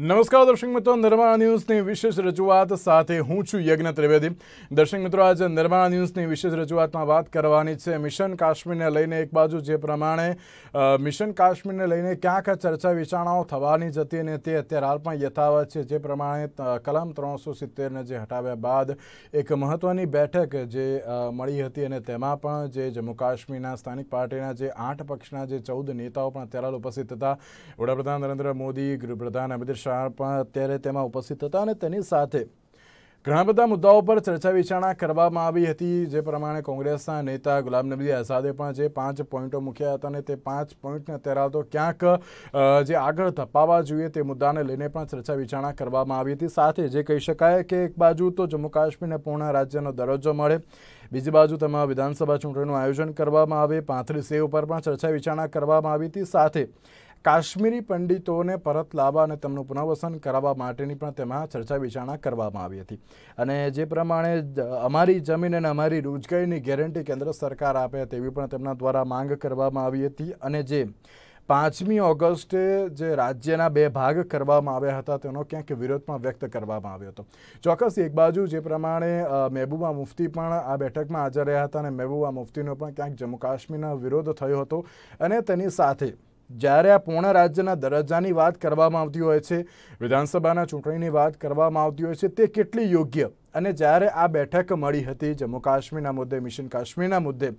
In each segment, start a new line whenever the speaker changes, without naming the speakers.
નમસ્કાર દર્શક મિત્રો, નિર્માણ ન્યૂઝની વિશેષ રજૂઆત સાથે હું છું યજ્ઞ ત્રિવેદી। દર્શક મિત્રો, આજે નિર્માણ ન્યૂઝની વિશેષ રજૂઆતમાં વાત કરવાની છે મિશન કાશ્મીરને લઈને। એક બાજુ જે પ્રમાણે મિશન કાશ્મીરને લઈને ક્યાંક ચર્ચા વિચારણાઓ થવાની જ હતી અને તે અત્યારે હાલ પણ યથાવત છે। જે પ્રમાણે કલમ 370ને જે હટાવ્યા બાદ એક મહત્વની બેઠક જે મળી હતી અને તેમાં પણ જે જમ્મુ કાશ્મીરના સ્થાનિક પાર્ટીના જે 8 પક્ષના જે 14 નેતાઓ પણ અત્યારે ઉપસ્થિત હતા। વડાપ્રધાન નરેન્દ્ર મોદી, ગૃહપ્રધાન અમિત શાહ પણ અત્યારે તેમાં ઉપસ્થિત હતા અને તેની સાથે ઘણા બધા મુદ્દાઓ પર ચર્ચા વિચારણા કરવામાં આવી હતી। જે પ્રમાણે કોંગ્રેસના નેતા ગુલામ નબી આઝાદે પણ જે 5 પોઈન્ટો મૂક્યા હતા અને તે 5 પોઈન્ટને અત્યારે તો ક્યાંક જે આગળ ધપાવવા જોઈએ તે મુદ્દાને લઈને પણ ચર્ચા વિચારણા કરવામાં આવી હતી। સાથે જે કહી શકાય કે એક બાજુ તો જમ્મુ કાશ્મીરને પૂર્ણ રાજ્યનો દરજ્જો મળે, બીજી બાજુ તેમાં વિધાનસભા ચૂંટણીનું આયોજન કરવામાં આવે, 35A ઉપર પણ ચર્ચા વિચારણા કરવામાં આવી હતી। સાથે કાશ્મીરી પંડિતોને પરત લાવવા અને તેમનું પુનર્વસન કરાવવા માટેની પણ તેમાં ચર્ચા વિચારણા કરવામાં આવી હતી। અને જે પ્રમાણે અમારી જમીન અને અમારી રોજગારીની ગેરંટી કેન્દ્ર સરકાર આપે તેવી પણ તેમના દ્વારા માંગ કરવામાં આવી હતી। અને જે 5મી ઓગસ્ટે જે રાજ્યના 2 ભાગ કરવામાં આવ્યા હતા તેનો ક્યાંક વિરોધ પણ વ્યક્ત કરવામાં આવ્યો હતો। ચોક્કસ એક બાજુ જે પ્રમાણે મહેબૂબા મુફ્તી પણ આ બેઠકમાં હાજર રહ્યા હતા અને મહેબૂબા મુફ્તીનો પણ ક્યાંક જમ્મુ કાશ્મીરનો વિરોધ થયો હતો। અને તેની સાથે જ્યારે આ પૂર્ણ રાજ્યના દરજ્જાની વાત કરવામાં આવતી હોય છે, વિધાનસભાના ચૂંટણીની વાત કરવામાં આવતી હોય છે, તે કેટલી યોગ્ય અને જ્યારે આ બેઠક મળી હતી જમ્મુ કાશ્મીરના મુદ્દે, મિશન કાશ્મીરના મુદ્દે,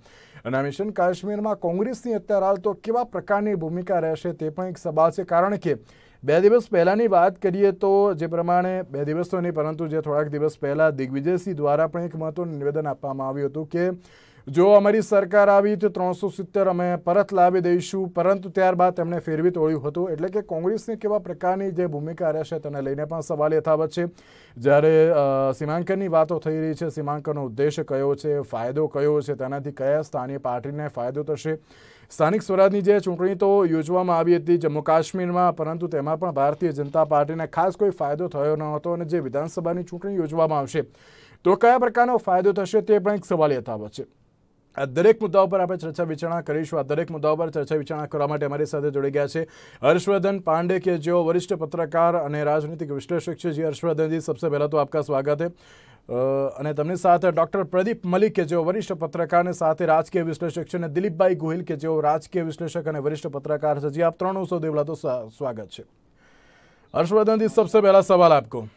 અને આ મિશન કાશ્મીરમાં કોંગ્રેસની અત્યારે હાલ તો કેવા પ્રકારની ભૂમિકા રહેશે તે પણ એક સવાલ છે। કારણ કે 2 દિવસ પહેલાંની વાત કરીએ તો જે પ્રમાણે 2 દિવસ તો નહીં પરંતુ જે થોડાક દિવસ પહેલાં દિગ્વિજયસિંહ દ્વારા પણ એક મહત્વનું નિવેદન આપવામાં આવ્યું હતું કે જો અમારી સરકાર આવી તો 370 અમે પરત લાવી દઈશું, પરંતુ ત્યારબાદ તેમણે ફેરવી તોડ્યું હતું। એટલે કે કોંગ્રેસની કેવા પ્રકારની જે ભૂમિકા રહેશે તેને લઈને પણ સવાલ યથાવત છે। જ્યારે સીમાંકનની વાતો થઈ રહી છે, સીમાંકનનો ઉદ્દેશ કયો છે, ફાયદો કયો છે, તેનાથી કયા સ્થાનીય પાર્ટીને ફાયદો થશે। સ્થાનિક સ્વરાજની જે ચૂંટણી તો યોજવામાં આવી હતી જમ્મુ કાશ્મીરમાં, પરંતુ તેમાં પણ ભારતીય જનતા પાર્ટીને ખાસ કોઈ ફાયદો થયો ન હતો। અને જે વિધાનસભાની ચૂંટણી યોજવામાં આવશે તો કયા પ્રકારનો ફાયદો થશે તે પણ એક સવાલ યથાવત છે। આ દરેક મુદ્દાઓ પર આપણે ચર્ચા વિચારણા કરીશું। આ દરેક મુદ્દાઓ પર ચર્ચા વિચારણા કરવા માટે અમારી સાથે જોડી ગયા છે હर्षवर्धन पांडे के जो वरिष्ठ पत्रकार और राजनीतिक विश्लेषक है। जी हर्षवर्धन जी, सबसे पहला तो आपका स्वागत है। અને તેમની સાથે ડૉક્ટર પ્રદીપ મલિક કે જેઓ વરિષ્ઠ પત્રકાર અને સાથે રાજકીય વિશ્લેષક છે, અને દિલીપભાઈ ગોહિલ કે જેઓ રાજકીય વિશ્લેષક અને વરિષ્ઠ पत्रकार છે। जी, आप ત્રણों सौ देवला तो स्वागत है। हर्षवर्धन जी, सबसे पहला सवाल आपको,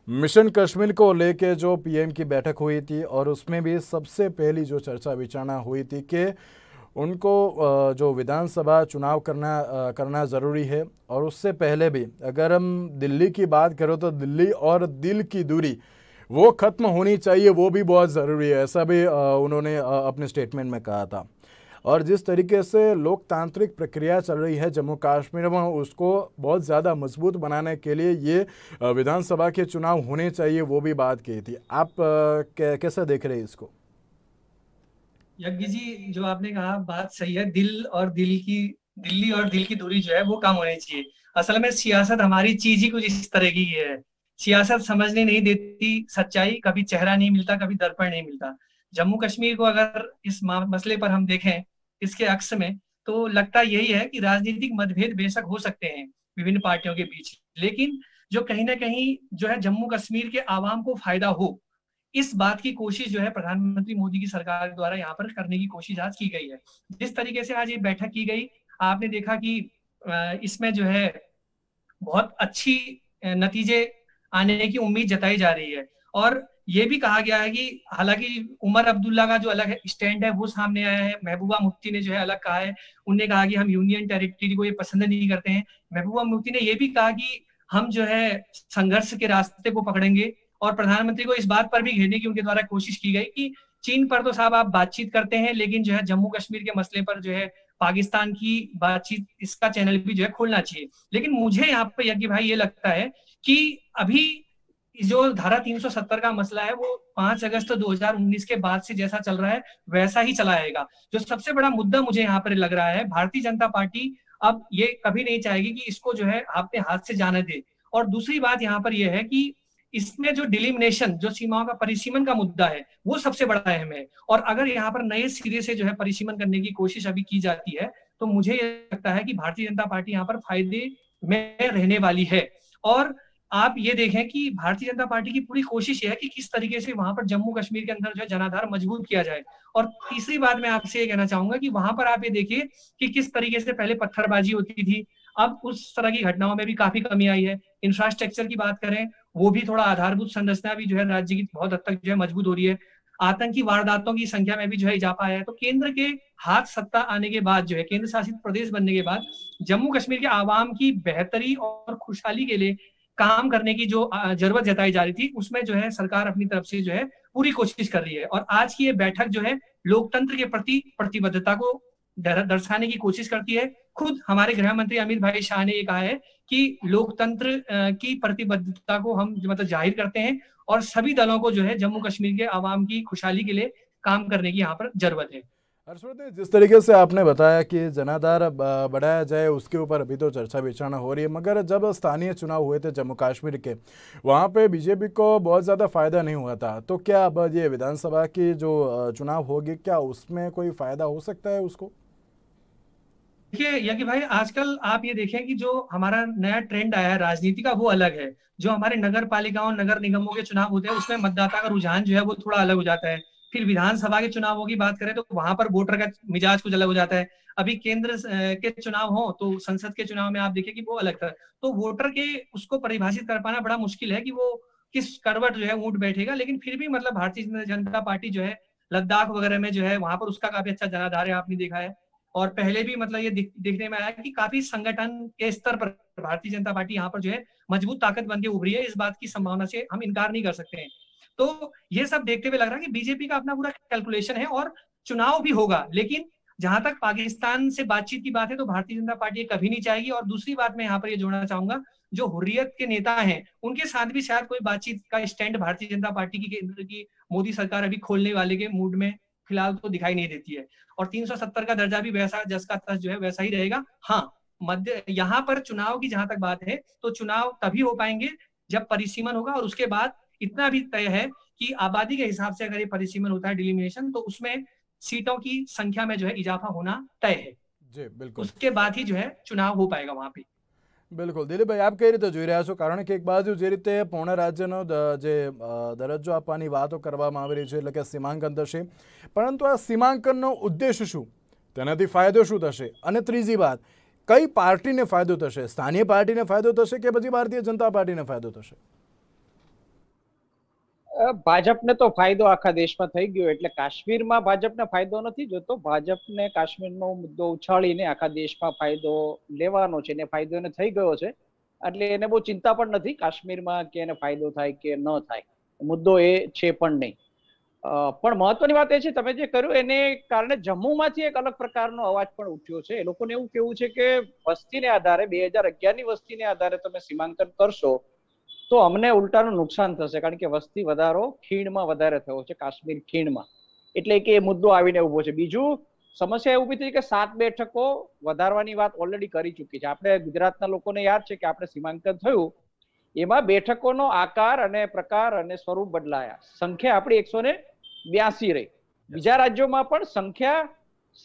मिशन कश्मीर को लेके जो पीएम की बैठक हुई थी और उसमें भी सबसे पहली जो चर्चा विचारना हुई थी कि उनको जो विधानसभा चुनाव करना ज़रूरी है, और उससे पहले भी अगर हम दिल्ली की बात करें तो दिल्ली और दिल की दूरी वो ख़त्म होनी चाहिए, वो भी बहुत ज़रूरी है, ऐसा भी उन्होंने अपने स्टेटमेंट में कहा था। और जिस तरीके से लोकतांत्रिक प्रक्रिया चल रही है जम्मू कश्मीर में, उसको बहुत ज़्यादा मजबूत बनाने के लिए ये विधानसभा के चुनाव होने चाहिए, वो भी बात की थी। आप कैसे देख रहे हैं इसको?
यज्ञ जी, जो आपने कहा बात सही है। दिल्ली और दिल की दूरी जो है वो कम होनी चाहिए। असल में सियासत हमारी चीज ही कुछ इस तरह की है। सियासत समझने नहीं देती सच्चाई, कभी चेहरा नहीं मिलता, कभी दर्पण नहीं मिलता। जम्मू कश्मीर को अगर इस मसले पर हम देखें इसके अक्स में, तो लगता यही है कि राजनीतिक मतभेद बेशक हो सकते हैं विभिन्न पार्टियों के बीच, लेकिन जो कहीं ना कहीं जो है जम्मू कश्मीर के आवाम को फायदा हो, इस बात की कोशिश जो है प्रधानमंत्री मोदी की सरकार द्वारा यहाँ पर करने की कोशिश आज की गई है। जिस तरीके से आज ये बैठक की गई, आपने देखा कि इसमें जो है बहुत अच्छी नतीजे आने की उम्मीद जताई जा रही है। और ये भी कहा गया है कि हालांकि उमर अब्दुल्ला का जो अलग स्टैंड है वो सामने आया है, महबूबा मुफ्ती ने जो है अलग कहा है। उनने कहा कि हम यूनियन टेरिटरी को ये पसंद नहीं करते हैं। महबूबा मुफ्ती ने ये भी कहा कि हम जो है संघर्ष के रास्ते को पकड़ेंगे, और प्रधानमंत्री को इस बात पर भी घेरने की उनके द्वारा कोशिश की गई कि चीन पर तो साहब आप बातचीत करते हैं, लेकिन जो है जम्मू कश्मीर के मसले पर जो है पाकिस्तान की बातचीत, इसका चैनल भी जो है खोलना चाहिए। लेकिन मुझे यहाँ पे यज्ञ भाई ये लगता है कि अभी जो धारा 370 का मसला है वो 5 अगस्त 2019 के बाद से जैसा चल रहा है वैसा ही चला आएगा। जो सबसे बड़ा मुद्दा मुझे यहाँ पर लग रहा है, भारतीय जनता पार्टी अब ये कभी नहीं चाहेगी कि इसको जो है अपने हाथ से जाने दे। और दूसरी बात यहाँ पर यह है कि इसमें जो डिलिमिनेशन, जो सीमाओं का परिसीमन का मुद्दा है, वो सबसे बड़ा अहम है। और अगर यहाँ पर नए सिरे से जो है परिसीमन करने की कोशिश अभी की जाती है, तो मुझे ये लगता है कि भारतीय जनता पार्टी यहाँ पर फायदे में रहने वाली है। और आप ये देखें कि भारतीय जनता पार्टी की पूरी कोशिश है कि किस तरीके से वहां पर जम्मू कश्मीर के अंदर जो है जनाधार मजबूत किया जाए। और तीसरी बात मैं आपसे ये कहना चाहूंगा कि वहां पर आप ये देखिए कि किस तरीके से पहले पत्थरबाजी होती थी, अब उस तरह की घटनाओं में भी काफी कमी आई है। इंफ्रास्ट्रक्चर की बात करें, वो भी थोड़ा आधारभूत संरचना भी जो है राज्य की बहुत हद तक जो है मजबूत हो रही है। आतंकी वारदातों की संख्या में भी जो है इजाफा आया है। तो केंद्र के हाथ सत्ता आने के बाद जो है, केंद्र शासित प्रदेश बनने के बाद जम्मू कश्मीर के आवाम की बेहतरी और खुशहाली के लिए काम करने की जो जरूरत जताई जा रही थी, उसमें जो है सरकार अपनी तरफ से जो है पूरी कोशिश कर रही है। और आज की ये बैठक जो है लोकतंत्र के प्रति प्रतिबद्धता को दर्शाने की कोशिश करती है। खुद हमारे गृह मंत्री अमित भाई शाह ने ये कहा है कि लोकतंत्र की प्रतिबद्धता को हम मतलब जाहिर करते हैं और सभी दलों को जो है जम्मू कश्मीर के आवाम की खुशहाली के लिए काम करने की यहाँ पर जरूरत है।
हर्षवर्धन, जिस तरीके से आपने बताया कि जनाधार बढ़ाया जाए, उसके ऊपर अभी तो चर्चा विचारणा हो रही है, मगर जब स्थानीय चुनाव हुए थे जम्मू कश्मीर के, वहाँ पे बीजेपी को बहुत ज़्यादा फायदा नहीं हुआ था। तो क्या अब ये विधानसभा की जो चुनाव होगी, क्या उसमें कोई फायदा हो सकता है उसको?
देखिए यज्ञ भाई, आजकल आप ये देखें कि जो हमारा नया ट्रेंड आया है राजनीति का, वो अलग है। जो हमारे नगर पालिकाओं नगर निगमों के चुनाव होते हैं उसमें मतदाता का रुझान जो है वो थोड़ा अलग हो जाता है। फिर विधानसभा के चुनावों की बात करें तो वहां पर वोटर का मिजाज कुछ अलग हो जाता है। अभी केंद्र के चुनाव हो तो संसद के चुनाव में आप देखिए कि वो अलग था। तो वोटर के उसको परिभाषित कर पाना बड़ा मुश्किल है कि वो किस करवट जो है ऊंट बैठेगा। लेकिन फिर भी मतलब भारतीय जनता पार्टी जो है लद्दाख वगैरह में जो है वहां पर उसका काफी अच्छा जनाधार है, आपने देखा है। और पहले भी मतलब ये देखने में आया कि काफी संगठन के स्तर पर भारतीय जनता पार्टी यहाँ पर जो है मजबूत ताकत बन के उभरी है। इस बात की संभावना से हम इनकार नहीं कर सकते हैं। तो ये सब देखते हुए लग रहा है कि बीजेपी का अपना पूरा कैलकुलेशन है और चुनाव भी होगा। लेकिन जहां तक पाकिस्तान से बातचीत की बात है तो भारतीय जनता पार्टी कभी नहीं चाहेगी। और दूसरी बात मैं यहाँ पर ये जोड़ना चाहूंगा, जो हुर्रियत के नेता हैं उनके साथ भी शायद कोई बातचीत का स्टैंड भारतीय जनता पार्टी की केंद्र की मोदी सरकार अभी खोलने वाले के मूड में फिलहाल तो दिखाई नहीं देती है। और 370 का दर्जा भी वैसा जस का तस जो है वैसा ही रहेगा। हाँ, मध्य यहाँ पर चुनाव की जहां तक बात है तो चुनाव तभी हो पाएंगे जब परिसीमन होगा। और उसके बाद इतना भी तय है कि आबादी के हिसाब से अगर ये परिसीमन होता है डिलिमिनेशन, तो उसमें सीटों की संख्या में जो है इजाफा होना तय है।
जी बिल्कुल।
उसके बाद ही जो है चुनाव हो पाएगा वहां पे।
બિલકુલ દિલીપભાઈ, આપ કઈ રીતે જોઈ રહ્યા છો? કારણ કે એક બાજુ જે રીતે પૂર્ણ રાજ્યનો જે દરજ્જો આપવાની વાતો કરવામાં આવી રહી છે, એટલે કે સીમાંકન થશે, પરંતુ આ સીમાંકનનો ઉદ્દેશ શું, તેનાથી ફાયદો શું થશે, અને ત્રીજી વાત, કઈ પાર્ટીને ફાયદો થશે? સ્થાનિય પાર્ટીને ફાયદો થશે કે પછી ભારતીય જનતા પાર્ટીને ફાયદો થશે?
ભાજપને તો ફાયદો આખા દેશમાં થઈ ગયો, એટલે કાશ્મીરમાં ભાજપને ફાયદો નથી જોતો. ભાજપને કાશ્મીરનો મુદ્દો ઉછાળીને આખા દેશમાં ફાયદો લેવાનો છે, એને ફાયદો એને થઈ ગયો છે. એટલે એને બહુ ચિંતા પણ નથી કાશ્મીરમાં કે એને ફાયદો થાય કે ન થાય, મુદ્દો એ છે પણ નહીં. પણ મહત્વની વાત એ છે, તમે જે કર્યું એને કારણે જમ્મુમાંથી એક અલગ પ્રકારનો અવાજ પણ ઉઠ્યો છે. એ લોકોને એવું કેવું છે કે વસ્તીને આધારે 2011ની વસ્તીને આધારે તમે સીમાંકન કરશો તો અમને ઉલટાનું નુકસાન થશે, કારણ કે વસ્તી વધારો ખીણમાં વધારે થયો છે, કાશ્મીર ખીણમાં. એટલે કે એ મુદ્દો આવીને ઉભો છે. બીજું સમસ્યા ઉભી થઈ કે 7 બેઠકો વધારવાની વાત ઓલરેડી કરી ચૂકી છે. આપણે ગુજરાતના લોકોને યાદ છે કે આપણે સીમાંકન થયું એમાં બેઠકોનો આકાર અને પ્રકાર અને સ્વરૂપ બદલાયા. સંખ્યા આપણી 182 રહી. બીજા રાજ્યોમાં પણ સંખ્યા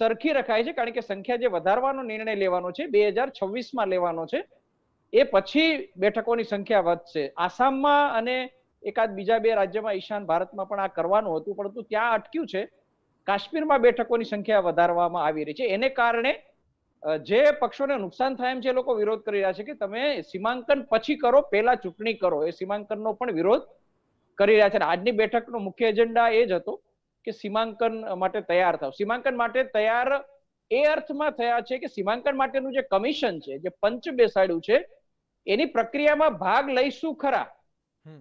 સરખી રખાય છે, કારણ કે સંખ્યા જે વધારવાનો નિર્ણય લેવાનો છે 2026માં લેવાનો છે, એ પછી બેઠકોની સંખ્યા વધશે. આસામમાં અને એકાદ બીજા 2 રાજ્યમાં ઈશાન ભારતમાં પણ આ કરવાનું હતું, પરંતુ ત્યાં અટક્યું છે. કાશ્મીરમાં બેઠકોની સંખ્યા વધારવામાં આવી રહી છે. એને કારણે જે પક્ષોને નુકસાન થાય એમ છે, લોકો વિરોધ કરી રહ્યા છે કે તમે સીમાંકન પછી કરો, પહેલા ચૂંટણી કરો. એ સીમાંકનનો પણ વિરોધ કરી રહ્યા છે. આજની બેઠકનો મુખ્ય એજન્ડા એ જ હતો કે સીમાંકન માટે તૈયાર થાવ. સીમાંકન માટે તૈયાર એ અર્થમાં થયા છે કે સીમાંકન માટેનું જે કમિશન છે, જે પંચ બેસાડ્યું છે, એની પ્રક્રિયામાં ભાગ લઈશું ખરા,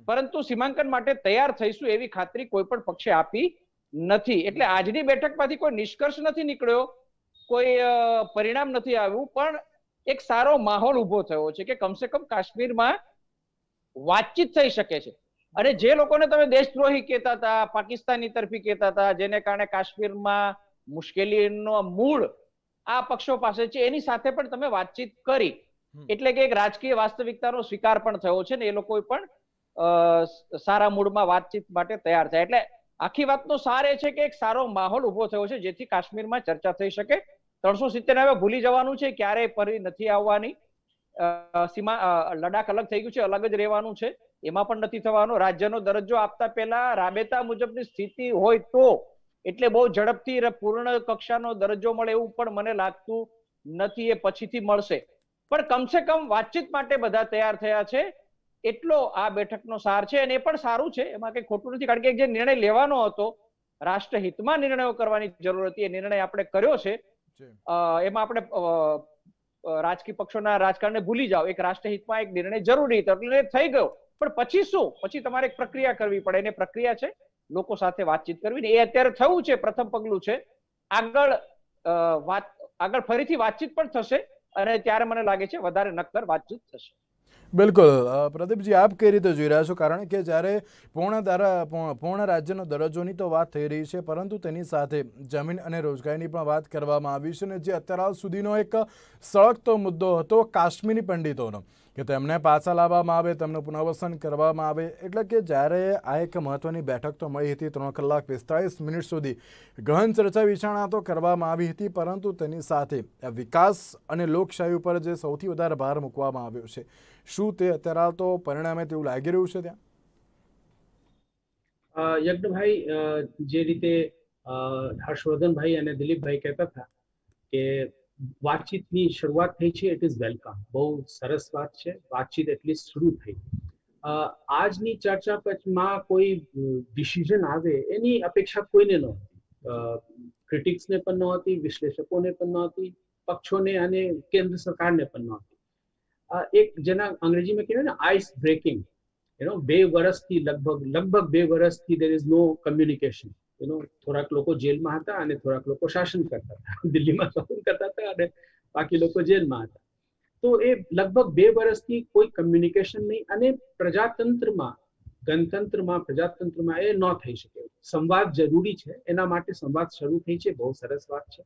પરંતુ સીમાંકન માટે તૈયાર થઈશું એવી ખાતરી કોઈ પણ પક્ષે આપી નથી. એટલે આજની બેઠકમાંથી કોઈ નિષ્કર્ષ નથી નીકળ્યો, કોઈ પરિણામ નથી આવ્યું, પણ એક સારો માહોલ ઉભો થયો છે કે કમસે કમ કાશ્મીરમાં વાતચીત થઈ શકે છે. અને જે લોકોને તમે દેશદ્રોહી કહેતા હતા, પાકિસ્તાની તરફી કહેતા હતા, જેને કારણે કાશ્મીરમાં મુશ્કેલીનો મૂળ આ પક્ષો પાસે છે, એની સાથે પણ તમે વાતચીત કરી. એટલે કે એક રાજકીય વાસ્તવિકતાનો સ્વીકાર પણ થયો છે ને એ લોકો પણ સારા મૂડમાં વાતચીત માટે તૈયાર થાય. એટલે આખી વાતનો સાર એ છે કે એક સારો માહોલ ઉભો થયો છે જેથી કાશ્મીરમાં ચર્ચા થઈ શકે. 370 હવે ભૂલી જવાનું છે, ક્યારેય ફરી નથી આવવાની. સીમા લડાખ અલગ થઈ ગયું છે, અલગ જ રહેવાનું છે, એમાં પણ નથી થવાનું. રાજ્યનો દરજ્જો આપતા પહેલા રાબેતા મુજબની સ્થિતિ હોય તો, એટલે બહુ ઝડપથી પૂર્ણ કક્ષાનો દરજ્જો મળે એવું પણ મને લાગતું નથી, એ પછીથી મળશે. પણ કમસે કમ વાતચીત માટે બધા તૈયાર થયા છે, એટલો આ બેઠકનો સાર છે. અને એ પણ સારું છે, એમાં કઈ ખોટું નથી, કારણ કે જે નિર્ણય લેવાનો હતો, રાષ્ટ્રહિતમાં નિર્ણયો કરવાની જરૂર હતી, એ નિર્ણય આપણે કર્યો છે. એમાં આપણે રાજકીય પક્ષોના રાજકારણને ભૂલી જાઓ, એક રાષ્ટ્રહિતમાં એક નિર્ણય જરૂરી હતો એટલે થઈ ગયો. પણ પછી શું? પછી તમારે એક પ્રક્રિયા કરવી પડે, અને પ્રક્રિયા છે લોકો સાથે વાતચીત કરવી, ને એ અત્યારે થયું છે, પ્રથમ પગલું છે. આગળ ફરીથી વાતચીત પણ થશે, અને ત્યારે મને લાગે છે વધારે નક્કર વાતચીત થશે.
બિલકુલ પ્રદીપજી, આપ કઈ રીતે જોઈ રહ્યા છો? કારણ કે જ્યારે પૂર્ણ રાજ્યનો દરજ્જોની તો વાત થઈ રહી છે, પરંતુ તેની સાથે જમીન અને રોજગારીની પણ વાત કરવામાં આવી છે. અને જે અત્યાર સુધીનો એક સળગતો મુદ્દો હતો કાશ્મીરી પંડિતોનો, કે તેમને પાછા લાવવામાં આવે, તેમનું પુનર્વસન કરવામાં આવે, એટલે કે જ્યારે આ એક મહત્વની બેઠક તો મળી હતી, 3 કલાક 45 મિનિટ સુધી ગહન ચર્ચા વિચારણા તો કરવામાં આવી હતી, પરંતુ તેની સાથે વિકાસ અને લોકશાહી ઉપર જે સૌથી વધારે ભાર મૂકવામાં આવ્યો છે, શું તે અત્યારે તો પરિણામે તેવું લાગી રહ્યું છે ત્યાં?
યજ્ઞભાઈ, જે રીતે હર્ષવર્ધનભાઈ અને દિલીપભાઈ કહેતા હતા કે વાતચીતની શરૂઆત થઈ છે, ઇટ ઇઝ વેલકમ, બહુ સરસ વાત છે. વાતચીત એટલીસ્ટ શરૂ થઈ. આજની ચર્ચા પછમાં કોઈ ડિસિઝન આવે એની અપેક્ષા કોઈને નહોતી, ક્રિટિક્સને પણ નહોતી, વિશ્લેષકોને પણ નહોતી, પક્ષોને અને કેન્દ્ર સરકારને પણ નહોતી. એક જેના અંગ્રેજીમાં કહેવાય ને આઈસ બ્રેકિંગ, 2 વર્ષથી લગભગ 2 વર્ષથી there is no communication. થોડાક લોકો જેલમાં હતા અને થોડાક લોકો શાસન કરતા હતા, દિલ્હીમાં શાસન કરતા હતા અને બાકી લોકો જેલમાં હતા. તો એ લગભગ 2 વર્ષથી કોઈ કમ્યુનિકેશન નહીં, અને પ્રજાતંત્રમાં, ગણતંત્રમાં, પ્રજાતંત્રમાં એ ન થઈ શકે. સંવાદ જરૂરી છે, એના માટે સંવાદ શરૂ થઈ છે, બહુ સરસ વાત છે.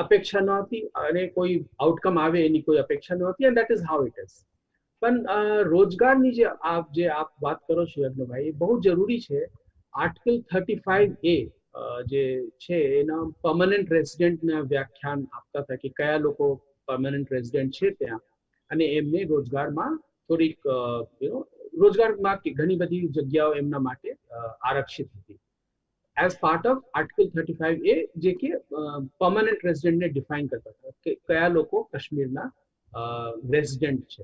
અપેક્ષા નહોતી અને કોઈ આઉટકમ આવે એની કોઈ અપેક્ષા નહોતી, and that is how it is. પણ રોજગારની જે આપ વાત કરો છો યજ્ઞભાઈ, એ બહુ જરૂરી છે. આર્ટિકલ 35A જે છે એના પરમનન્ટ રેસિડેન્ટના વ્યાખ્યાન આપતા હતા કે કયા લોકો પરમનન્ટ રેસિડેન્ટ છે ત્યાં, અને એમને રોજગારમાં થોડીક રોજગારમાં ઘણી બધી જગ્યાઓ એમના માટે આરક્ષિત હતી. As part of article 35A, જે કે પરમનન્ટ રેસિડેન્ટને ડિફાઇન કરતા હતા કે કયા લોકો કાશ્મીરના રેસિડેન્ટ છે.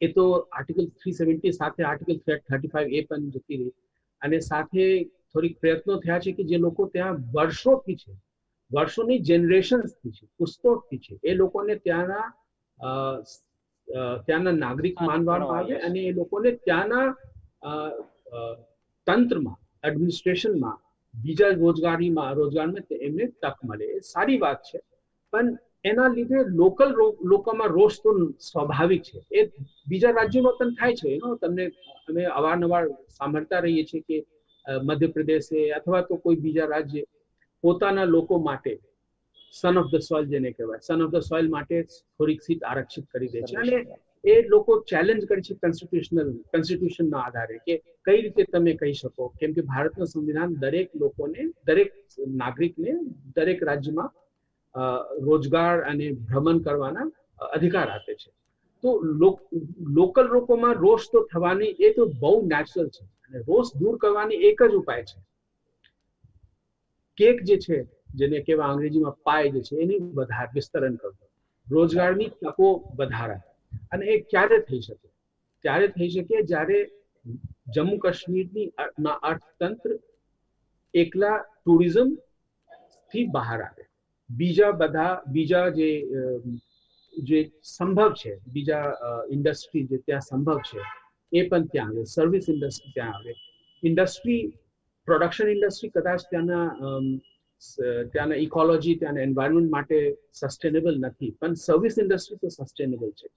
એ તો આર્ટિકલ 370 સાથે આર્ટિકલ 35A પણ જતી રહી, અને સાથે થોડીક પ્રયત્નો થયા છે કે જે લોકો ત્યાં વર્ષોથી છે, વર્ષોની જનરેશન્સથી છે, પુસ્તકથી છે, એ લોકોને ત્યાંના નાગરિક માનવામાં આવે, અને એ લોકોને ત્યાંના તંત્રમાં, એડમિનિસ્ટ્રેશનમાં, બીજા રોજગારમાં એમને તક મળે. એ સારી વાત છે. પણ એના લીધે લોકલ લોકોમાં રોષ તો સ્વાભાવિક છે. એ બીજા રાજ્યોમાં પણ થાય છે. તમને અમે અવારનવાર સાંભળતા રહીએ છીએ કે મધ્યપ્રદેશે અથવા તો કોઈ બીજા રાજ્ય પોતાના લોકો માટે સન ઓફ ધ સોઇલ, જેને કહેવાય, સન ઓફ ધ સોઇલ માટે થોડીક સીટ આરક્ષિત કરી દે છે, અને એ લોકો ચેલેન્જ કરે છે કોન્સ્ટિટ્યુશનના આધારે કે કઈ રીતે તમે કહી શકો, કેમ કે ભારતનું સંવિધાન દરેક લોકોને, દરેક નાગરિકને દરેક રાજ્યમાં રોજગાર અને ભ્રમણ કરવાના અધિકાર આપે છે. તો લોકલ લોકોમાં રોષ તો થવાની એ તો બહુ નેચરલ છે, અને રોષ દૂર કરવાની એક જ ઉપાય છે, કેક જે છે, જેને કહેવાય અંગ્રેજીમાં પાય જે છે, એની વિસ્તરણ કરવું, રોજગારની તકો વધારા. અને એ ક્યારે થઈ શકે? ત્યારે થઈ શકે જ્યારે જમ્મુ કાશ્મીરની અર્થતંત્ર એકલા ટુરિઝમ થી બહાર આવે, બીજા જે સંભવ છે, બીજા ઇન્ડસ્ટ્રી જે ત્યાં સંભવ છે એ પણ ત્યાં આવે, સર્વિસ ઇન્ડસ્ટ્રી ત્યાં આવે. પ્રોડક્શન ઇન્ડસ્ટ્રી કદાચ ત્યાંના ઇકોલોજી, ત્યાંના એન્વાયરમેન્ટ માટે સસ્ટેનેબલ નથી, પણ સર્વિસ ઇન્ડસ્ટ્રી તો સસ્ટેનેબલ છે.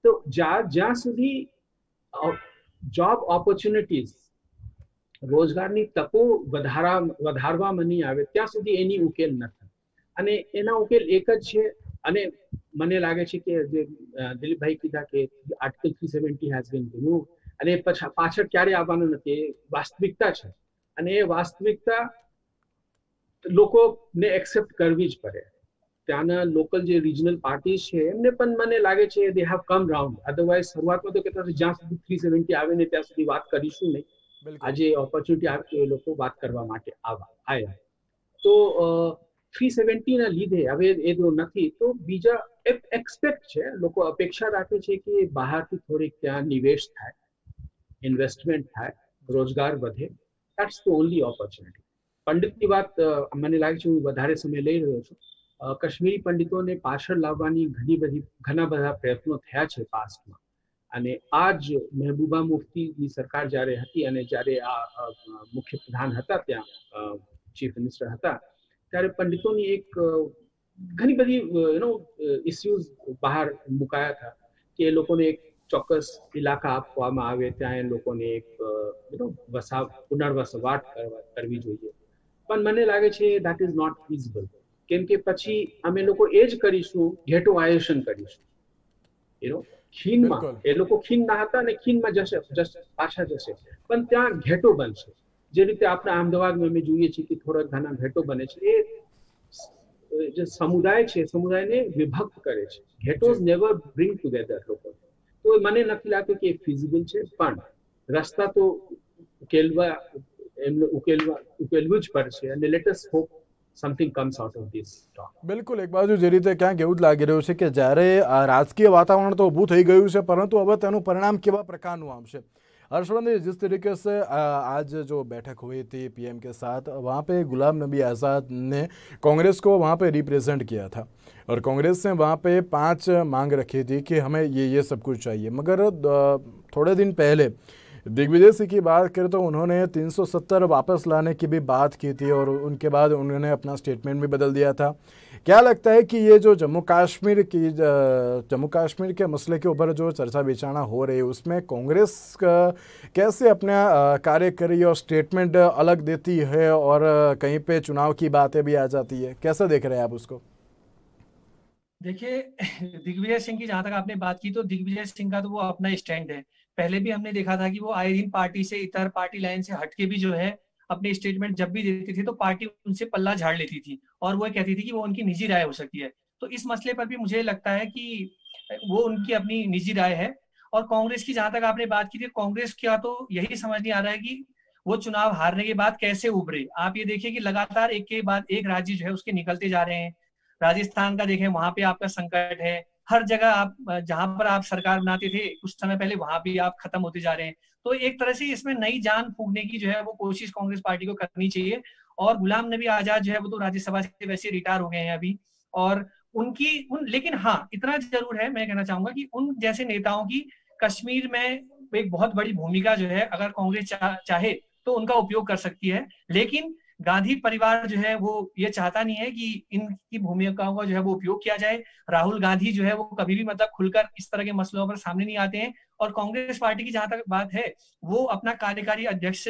તો જ્યાં સુધી જોબ ઓપોર્ચ્યુનિટીઝ, રોજગારની તકો વધારવામાં નહીં આવે, ત્યાં સુધી એની ઉકેલ નથી. અને એના ઉકેલ એક જ છે, અને મને લાગે છે કે જે દિલીપભાઈ કીધા કે આર્ટિકલ 370 હેઝ બીન રિમૂવ, અને પાછળ ક્યારે આવવાનું નથી, એ વાસ્તવિકતા છે. અને એ વાસ્તવિકતા લોકોને એક્સેપ્ટ કરવી જ પડે. ત્યાંના લોકલ જે રિજનલ પાર્ટીઝ છે એમને પણ મને લાગે છે they have come round. Otherwise શરૂઆતમાં તો કહેતા હતા જ્યાં સુધી 370 આવે ને ત્યાં સુધી વાત કરીશું નહીં.
બિલકુલ
આજે ઓપોર્ચ્યુનિટી આવી તો એ લોકો વાત કરવા માટે આવ્યા. તો 370 ના લીધે હવે એ જો નથી તો બીજા એક્સપેક્ટ છે, લોકો અપેક્ષા રાખે છે કે બહારથી થોડીક ત્યાં નિવેશ થાય, ઇન્વેસ્ટમેન્ટ થાય, રોજગાર વધે. That's the only opportunity. પંડિતની વાત મને લાગે છે હું વધારે સમય લઈ રહ્યો છું. કાશ્મીરી પંડિતોને પાછળ લાવવાની ઘણા બધા પ્રયત્નો થયા છે પાસ્ટમાં, અને આ જ મહેબૂબા મુફ્તીની સરકાર જ્યારે હતી અને જ્યારે આ મુખ્ય પ્રધાન હતા ત્યાં ચીફ મિનિસ્ટર હતા, ત્યારે પંડિતોની એક ઘણી બધી ઇસ્યુઝ બહાર મુકાયા હતા કે એ લોકોને એક ચોક્કસ ઇલાકા આપવામાં આવે, ત્યાં એ લોકોને એક પુનર્વસવાટ કરવી જોઈએ. પણ મને લાગે છે દેટ ઇઝ નોટ ફીઝિબલ, કેમ કે પછી અમે લોકો એ જ કરીશું, ગેટોઆઇઝેશન કરીશું. ખીનમાં એ લોકો ખીનના હતા અને ખીનમાં પાછા જશે, પણ ત્યાં ઘેટો બનશે. જે રીતે આપણે અમદાવાદમાં અમે જોઈએ છીએ કે થોડા ઘણા ઘેટો બને છે, એ જે સમુદાય છે સમુદાયને વિભક્ત કરે છે. ઘેટોઝ નેવર બ્રિંગ ટુગેધર લોકો. તો મને નથી લાગતું કે ફિઝિબલ છે, પણ રસ્તા તો ઉકેલવું જ પડશે. અને let us hope something comes out of this talk.
બિલકુલ, એક બાજુ જે રીતે ક્યાંક એવું જ લાગી રહ્યું છે કે જ્યારે રાજકીય વાતાવરણ તો ઊભું થઈ ગયું છે, પરંતુ હવે તેનું પરિણામ કેવા પ્રકારનું આવશે. हर्षवर्धन, जिस तरीके से आज जो बैठक हुई थी पीएम के साथ, वहाँ पे गुलाम नबी आज़ाद ने कांग्रेस को वहाँ पे रिप्रेजेंट किया था और कांग्रेस ने वहाँ पे 5 मांग रखी थी कि हमें ये सब कुछ चाहिए। मगर थोड़े दिन पहले दिग्विजय सिंह की बात करें तो उन्होंने 370 वापस लाने की भी बात की थी और उनके बाद उन्होंने अपना स्टेटमेंट भी बदल दिया था। क्या लगता है कि ये जो जम्मू कश्मीर के मसले के ऊपर जो चर्चा विचारणा हो रही है उसमें कांग्रेस कैसे अपना कार्य कर रही है और स्टेटमेंट अलग देती है और कहीं पे चुनाव की बातें भी आ जाती है, कैसा देख रहे हैं आप उसको?
देखिए, दिग्विजय सिंह की जहां तक आपने बात की तो दिग्विजय सिंह का तो वो अपना स्टैंड है। पहले भी हमने देखा था कि वो आए दिन पार्टी से, इतर पार्टी लाइन से हटके भी जो है अपने स्टेटमेंट जब भी देती थी तो पार्टी उनसे पल्ला झाड़ लेती थी और वो कहती थी कि वो उनकी निजी राय हो सकती है। तो इस मसले पर भी मुझे लगता है कि वो उनकी अपनी निजी राय है। और कांग्रेस की जहां तक आपने बात की थी, कांग्रेस का तो यही समझ नहीं आ रहा है कि वो चुनाव हारने के बाद कैसे उभरे। आप ये देखिए कि लगातार एक के बाद एक राज्य जो है उसके निकलते जा रहे हैं। राजस्थान का देखें, वहां पे आपका संकट है। हर जगह आप जहां पर आप सरकार बनाते थे कुछ समय पहले, वहां भी आप खत्म होते जा रहे हैं। तो एक तरह से इसमें नई जान फूंकने की जो है वो कोशिश कांग्रेस पार्टी को करनी चाहिए। और गुलाम नबी आजाद जो है वो तो राज्यसभा से वैसे रिटायर हो गए हैं अभी, और लेकिन हाँ, इतना जरूर है, मैं कहना चाहूंगा कि उन जैसे नेताओं की कश्मीर में एक बहुत बड़ी भूमिका जो है अगर कांग्रेस चाहे तो उनका उपयोग कर सकती है। लेकिन गांधी परिवार जो है वो ये चाहता नहीं है कि इनकी भूमिकाओं का जो है वो उपयोग किया जाए। राहुल गांधी जो है वो कभी भी मतलब खुलकर इस तरह के मसलों पर सामने नहीं आते हैं। और कांग्रेस पार्टी की जहां तक बात है, वो अपना कार्यकारी अध्यक्ष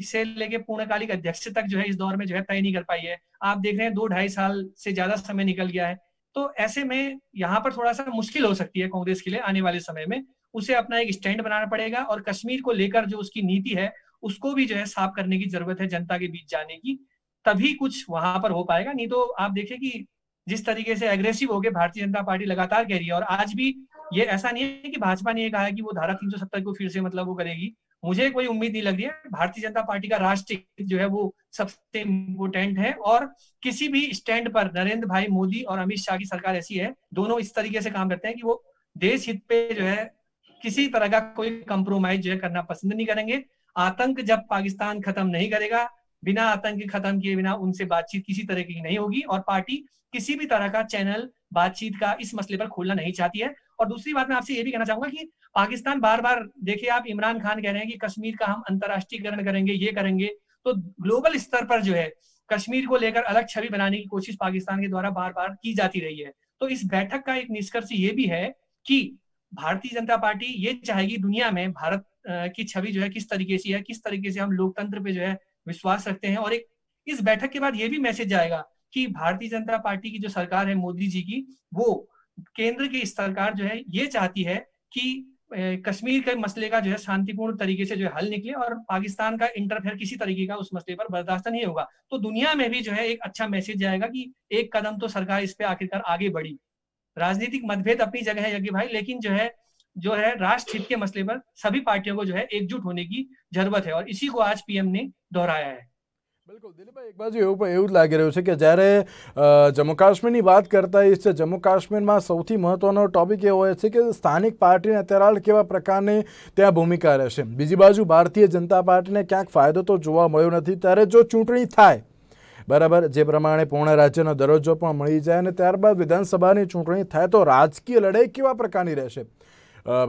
से लेके पूर्णकालिक अध्यक्ष तक जो है इस दौर में जो है तय नहीं कर पाई है। आप देख रहे हैं 2-2.5 साल से ज्यादा समय निकल गया है। तो ऐसे में यहाँ पर थोड़ा सा मुश्किल हो सकती है कांग्रेस के लिए आने वाले समय में। उसे अपना एक स्टैंड बनाना पड़ेगा और कश्मीर को लेकर जो उसकी नीति है उसको भी जो है साफ करने की जरूरत है, जनता के बीच जाने की, तभी कुछ वहां पर हो पाएगा। नहीं तो आप देखिए कि जिस तरीके से एग्रेसिव हो गए भारतीय जनता पार्टी लगातार कह रही है, और आज भी ये ऐसा नहीं है कि भाजपा ने कहा है कि वो धारा 370 को फिर से मतलब वो करेगी। मुझे कोई उम्मीद नहीं लग रही है। भारतीय जनता पार्टी का राष्ट्रीय जो है वो सबसे इम्पोर्टेंट है, और किसी भी स्टैंड पर नरेंद्र भाई मोदी और अमित शाह की सरकार ऐसी है, दोनों इस तरीके से काम करते हैं कि वो देश हित पे जो है किसी तरह का कोई कंप्रोमाइज जो है करना पसंद नहीं करेंगे। आतंक जब पाकिस्तान खत्म नहीं करेगा, बिना आतंक खत्म किए बिना उनसे बातचीत किसी तरह की नहीं होगी, और पार्टी किसी भी तरह का चैनल बातचीत का इस मसले पर खोलना नहीं चाहती है। और दूसरी बात मैं आपसे ये भी कहना चाहूंगा कि पाकिस्तान बार बार देखिए, आप इमरान खान कह रहे हैं कि कश्मीर का हम अंतर्राष्ट्रीयकरण करेंगे, ये करेंगे, तो ग्लोबल स्तर पर जो है कश्मीर को लेकर अलग छवि बनाने की कोशिश पाकिस्तान के द्वारा बार बार की जाती रही है। तो इस बैठक का एक निष्कर्ष ये भी है कि भारतीय जनता पार्टी ये चाहेगी दुनिया में भारत की छवि जो है किस तरीके से है, किस तरीके से हम लोकतंत्र पे जो है विश्वास रखते हैं। और एक इस बैठक के बाद ये भी मैसेज जाएगा कि भारतीय जनता पार्टी की जो सरकार है मोदी जी की, वो केंद्र की सरकार जो है ये चाहती है कि कश्मीर के मसले का जो है शांतिपूर्ण तरीके से जो है हल निकले और पाकिस्तान का इंटरफेयर किसी तरीके का उस मसले पर बर्दाश्त नहीं होगा, तो दुनिया में भी जो है एक अच्छा मैसेज जाएगा कि एक कदम तो सरकार इस पे आखिरकार आगे बढ़ी। राजनीतिक मतभेद अपनी जगह है यज्ञ भाई, लेकिन जो है राष्ट्र हित के मसले पर सभी पार्टियों को जो है एकजुट होने की जरूरत है और इसी को आज पीएम ने दोहराया है।
બિલકુલ દિલીપભાઈ, એક બાજુ એવું જ લાગી રહ્યું છે કે જ્યારે જમ્મુ કાશ્મીરની વાત કરતા હોય છે, જમ્મુ કાશ્મીરમાં સૌથી મહત્વનો ટોપિક એ હોય છે કે સ્થાનિક પાર્ટીને અત્યારે હાલ કેવા પ્રકારની ત્યાં ભૂમિકા રહેશે। બીજી બાજુ ભારતીય જનતા પાર્ટીને ક્યાંક ફાયદો તો જોવા મળ્યો નથી। ત્યારે જો ચૂંટણી થાય બરાબર, જે પ્રમાણે પૂર્ણ રાજ્યનો દરજ્જો પણ મળી જાય અને ત્યારબાદ વિધાનસભાની ચૂંટણી થાય તો રાજકીય લડાઈ કેવા પ્રકારની રહેશે?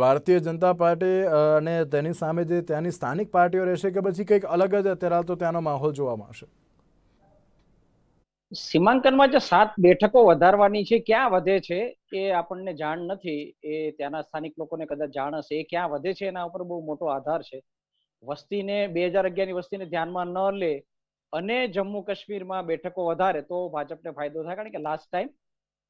ભારતીય જનતા પાર્ટી અને તેની સામે જે ત્યાંની સ્થાનિક પાર્ટીઓ રહેશે કે પછી કંઈક અલગ જ અત્યારે તો ત્યાંનો માહોલ જોવા મળશે?
સીમાંકનમાં જે 7 બેઠકો વધારવાની છે, ક્યાં વધે છે એ આપણને જાણ નથી, એ ત્યાંના સ્થાનિક લોકોને કદાચ જાણ હશે। એ ક્યાં વધે છે એના ઉપર બહુ મોટો આધાર છે। વસ્તીને 2011 ની વસ્તીને ધ્યાનમાં ન લે અને જમ્મુ કાશ્મીરમાં બેઠકો વધારે તો ભાજપને ફાયદો થાય, કારણ કે લાસ્ટ ટાઈમ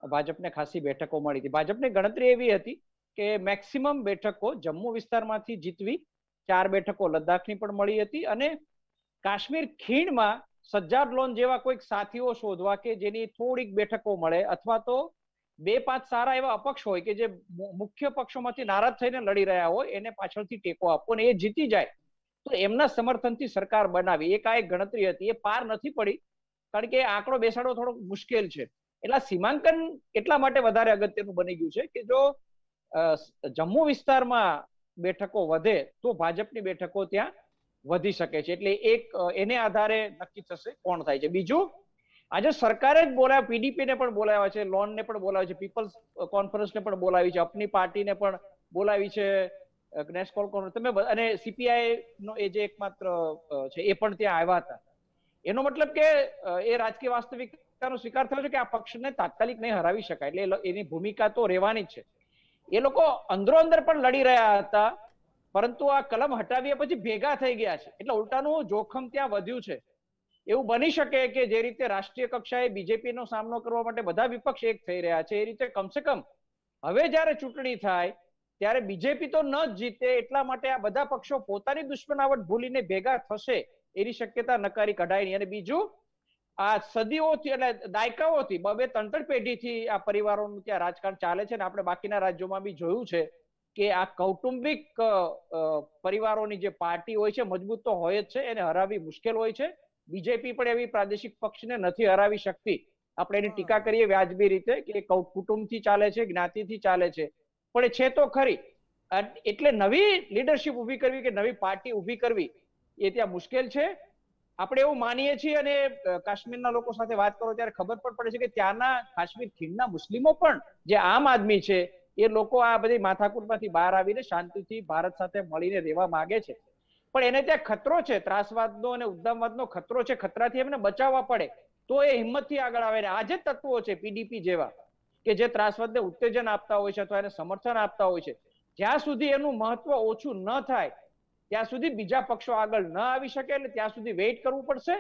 ભાજપને ખાસી બેઠકો મળી હતી। ભાજપની ગણતરી એવી હતી કે મેક્સિમમ બેઠકો જમ્મુ વિસ્તારમાંથી જીતવી, 4 બેઠકો લદ્દાખની પણ મળી હતી અને કાશ્મીર ખીણમાં સજ્જાદ લોન જેવા કોઈક સાથીઓ શોધવા કે જેની થોડીક બેઠકો મળે અથવા તો 2-5 સારા એવા અપક્ષ હોય કે જે મુખ્ય પક્ષોમાંથી નારાજ થઈને લડી રહ્યા હોય, એને પાછળથી ટેકો આપવો અને એ જીતી જાય તો એમના સમર્થનથી સરકાર બનાવી। એક આ એક ગણતરી હતી, એ પાર નથી પડી કારણ કે આંકડો બેસાડવો થોડો મુશ્કેલ છે। એટલે સીમાંકન એટલા માટે વધારે અગત્યનું બની ગયું છે કે જો જમ્મુ વિસ્તારમાં બેઠકો વધે તો ભાજપની બેઠકો ત્યાં વધી શકે છે। એટલે એક એને આધારે નક્કી થશે કોણ થાય છે। બીજું, આજે સરકારે જ બોલાવ્યા, પીડીપી ને પણ બોલાવ્યા છે, લોન ને પણ બોલાવ્યા છે, પીપલ્સ કોન્ફરન્સ ને પણ બોલાવી છે, અપની પાર્ટીને પણ બોલાવી છે, નેશનલ કોંગ્રેસ તમે અને સીપીઆઈ નો એ જે એકમાત્ર છે એ પણ ત્યાં આવ્યા હતા। એનો મતલબ કે એ રાજકીય વાસ્તવિકતાનો સ્વીકાર થયો છે કે આ પક્ષને તાત્કાલિક નહીં હરાવી શકાય, એટલે એની ભૂમિકા તો રહેવાની જ છે। એ લોકો અંદરો અંદર પણ લડી રહ્યા હતા પરંતુ આ કલમ હટાવ્યા પછી ભેગા થઈ ગયા છે, એટલે ઉલટાનું જોખમ ત્યાં વધ્યું છે। એવું બની શકે કે જે રીતે રાષ્ટ્રીય કક્ષાએ બીજેપી નો સામનો કરવા માટે બધા વિપક્ષ એક થઈ રહ્યા છે, એ રીતે કમસે કમ હવે જયારે ચૂંટણી થાય ત્યારે બીજેપી તો ન જ જીતે, એટલા માટે આ બધા પક્ષો પોતાની દુશ્મનાવટ ભૂલીને ભેગા થશે એની શક્યતા નકારી કઢાય નહીં। અને બીજું, આ સદીઓથી એટલે દાયકાઓથી 2-3 પેઢીથી આ પરિવારોનું ત્યાં રાજકારણ ચાલે છે ને આપણે બાકીના રાજ્યોમાં બી જોયું છે કે આ કૌટુંબિક પરિવારોની જે પાર્ટી હોય છે મજબૂત તો હોય જ છે, એને હરાવવી મુશ્કેલ હોય છે। બીજેપી પણ એવી પ્રાદેશિક પક્ષને નથી હરાવી શકતી। આપણે એની ટીકા કરીએ વ્યાજબી રીતે કે કુટુંબથી ચાલે છે, જ્ઞાતિથી ચાલે છે, પણ એ છે તો ખરી। એટલે નવી લીડરશિપ ઊભી કરવી કે નવી પાર્ટી ઊભી કરવી એ ત્યાં મુશ્કેલ છે। આપણે એવું માનીએ છીએ અને કાશ્મીરના લોકો સાથે વાત કરો ત્યારે ખબર પણ પડે છે કે ત્યાંના કાશ્મીર ખીણના મુસ્લિમો પણ જે આમ આદમી છે એ લોકો આ બધી માથાકૂટમાંથી બહાર આવીને શાંતિથી ભારત સાથે મળીને રહેવા માંગે છે, પણ એને ત્યાં ખતરો છે, ત્રાસવાદનો અને ઉદ્દામવાદનો ખતરો છે, ખતરાથી એમને બચાવવા પડે તો એ હિંમતથી આગળ આવે। આ જે તત્વો છે પીડીપી જેવા કે જે ત્રાસવાદને ઉત્તેજન આપતા હોય છે અથવા એને સમર્થન આપતા હોય છે, જ્યાં સુધી એનું મહત્વ ઓછું ન થાય ત્યાં સુધી બીજા પક્ષો આગળ ન આવી શકે, એટલે ત્યાં સુધી વેઇટ કરવું પડશે।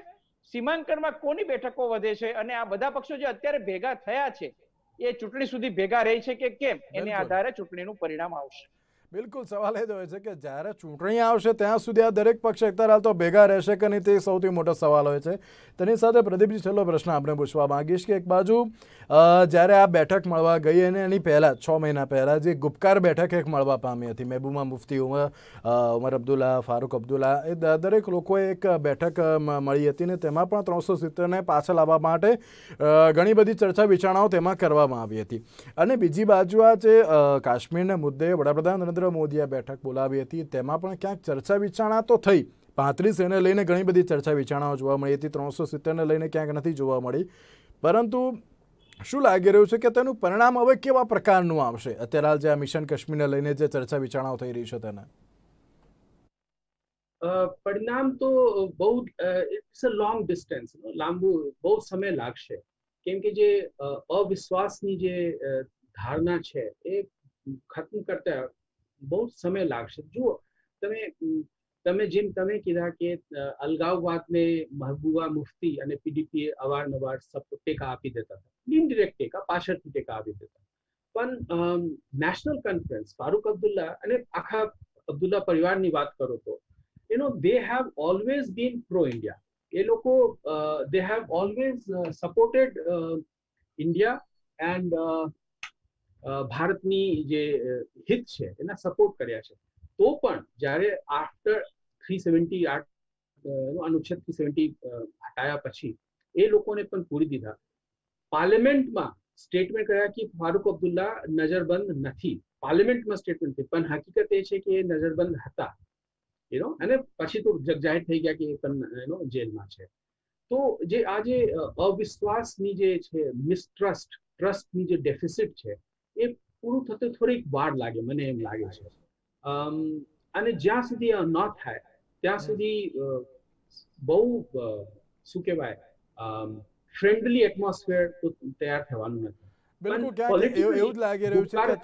સીમાંકનમાં કોની બેઠકો વધે છે અને આ બધા પક્ષો જે અત્યારે ભેગા થયા છે એ ચૂંટણી સુધી ભેગા રહે છે કે કેમ, એને આધારે ચૂંટણીનું પરિણામ આવશે।
બિલકુલ, સવાલ એ જ હોય છે કે જ્યારે ચૂંટણી આવશે ત્યાં સુધી આ દરેક પક્ષ એકતાર તો ભેગા રહેશે કે નહીં, તે સૌથી મોટો સવાલ હોય છે। તેની સાથે પ્રદીપજી, છેલ્લો પ્રશ્ન આપણે પૂછવા માંગીશ કે એક બાજુ જ્યારે આ બેઠક મળવા ગઈ અને એની પહેલાં 6 મહિના પહેલાં જે ગુપકાર બેઠક એક મળવા પામી હતી, મહેબૂબા મુફ્તી, ઉમર અબ્દુલ્લા, ફારૂક અબ્દુલ્લા, એ દરેક લોકોએ એક બેઠક મળી હતી ને તેમાં પણ 370ને પાછળ લાવવા માટે ઘણી બધી ચર્ચા વિચારણાઓ તેમાં કરવામાં આવી હતી। અને બીજી બાજુ આ જે કાશ્મીરના મુદ્દે વડાપ્રધાન નરેન્દ્ર મોદીએ બેઠક બોલાવી હતી, તેમાં પણ ક્યાંક ચર્ચા વિચારણા તો થઈ। 35 એને લઈને ઘણી બધી ચર્ચા વિચારણાઓ જોવા મળી હતી, 370ને લઈને ક્યાંક નથી જોવા મળી, પરંતુ શું લાગી રહ્યું છે કે તેનું પરિણામ હવે કેવા પ્રકારનું આવશે અત્યારે હાલ જે આ મિશન કાશ્મીરને લઈને જે ચર્ચા વિચારણાઓ થઈ રહી છે તેને?
પરિણામ તો બહુ ઇટ્સ અ લોંગ ડિસ્ટન્સ, લાંબુ બહુ સમય લાગશે, કેમ કે જે અવિશ્વાસની જે ધારણા છે એ ખતમ કરતા બહુ સમય લાગશે। જુઓ, તમે જેમ તમે કીધા કે અલગાવવાદને મહેબૂબા મુફ્તી અને પીડીપી અવારનવાર ટેકા આપી દેતા હતા, ઇનડિરેક્ટ ટેકા, પાછળથી ટેકા આપી દેતા, પણ નેશનલ કોન્ફરન્સ ફારૂક અબ્દુલ્લા અને આખા અબ્દુલ્લા પરિવારની વાત કરો તો they have always been pro India. એ લોકો they have always supported India and ભારતની જે હિત છે એના સપોર્ટ કર્યા છે. તો પણ જ્યારે આફ્ટર 370 અનુચ્છેદ 370 હટાયા પછી એ લોકોને પણ પૂરી દીધા. પાર્લામેન્ટમાં સ્ટેટમેન્ટ કર્યા કે ફારૂક અબ્દુલ્લા નજરબંધ નથી. પાર્લામેન્ટમાં સ્ટેટમેન્ટ થઈ, પણ હકીકત એ છે કે એ નજરબંધ હતા અને પછી તો જાહેર થઈ ગયા કે એ પણ જેલમાં છે. તો જે આ જે અવિશ્વાસની જે છે, મિસટ્રસ્ટ, ટ્રસ્ટની જે ડેફિસિટ છે એ પૂરું થતું થોડીક વાર લાગે, મને એમ લાગે છે. અને જ્યાં સુધી ન થાય ત્યાં સુધી બહુ શું કહેવાય ફ્રેન્ડલી એટમોસ્ફિયર તો તૈયાર થવાનું નથી.
બિલકુલ, ક્યાંક એવું જ લાગી રહ્યું છે કે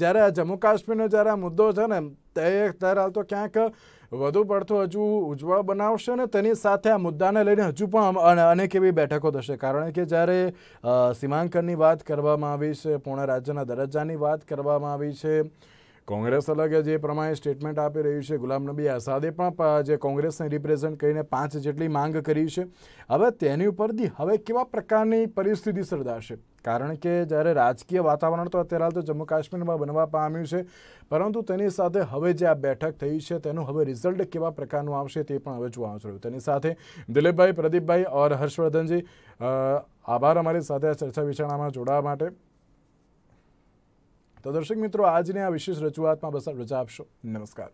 જ્યારે આ જમ્મુ કાશ્મીરનો જ્યારે આ મુદ્દો છે ને ત્યારે તો ક્યાંક વધુ પડતો હજુ ઉજ્જવળ બનાવશે ને તેની સાથે આ મુદ્દાને લઈને હજુ પણ અનેક એવી બેઠકો થશે. કારણ કે જ્યારે સીમાંકનની વાત કરવામાં આવી છે, પૂર્ણ રાજ્યના દરજ્જાની વાત કરવામાં આવી છે, કોંગ્રેસ અલગ જે પ્રમાણે સ્ટેટમેન્ટ આપી રહ્યું છે, ગુલામ નબી આઝાદે પણ જે કોંગ્રેસને રિપ્રેઝેન્ટ કરીને 5 જેટલી માંગ કરી છે. હવે તેની ઉપરથી હવે કેવા પ્રકારની પરિસ્થિતિ સર્જાશે? કારણ કે જ્યારે રાજકીય વાતાવરણ તો અત્યારે તો જમ્મુ કાશ્મીરમાં બનવા પામ્યું છે, પરંતુ તેની સાથે હવે જે આ બેઠક થઈ છે તેનું હવે રિઝલ્ટ કેવા પ્રકારનું આવશે તે પણ હવે જોવાનું રહ્યું. તેની સાથે દિલીપભાઈ, પ્રદીપભાઈ ઓર હર્ષવર્ધનજી, આભાર અમારી સાથે આ ચર્ચા વિચારણામાં જોડાવા માટે. તો દર્શક મિત્રો, આજની આ વિશેષ રજૂઆતમાં બસ રજા આપશો. નમસ્કાર.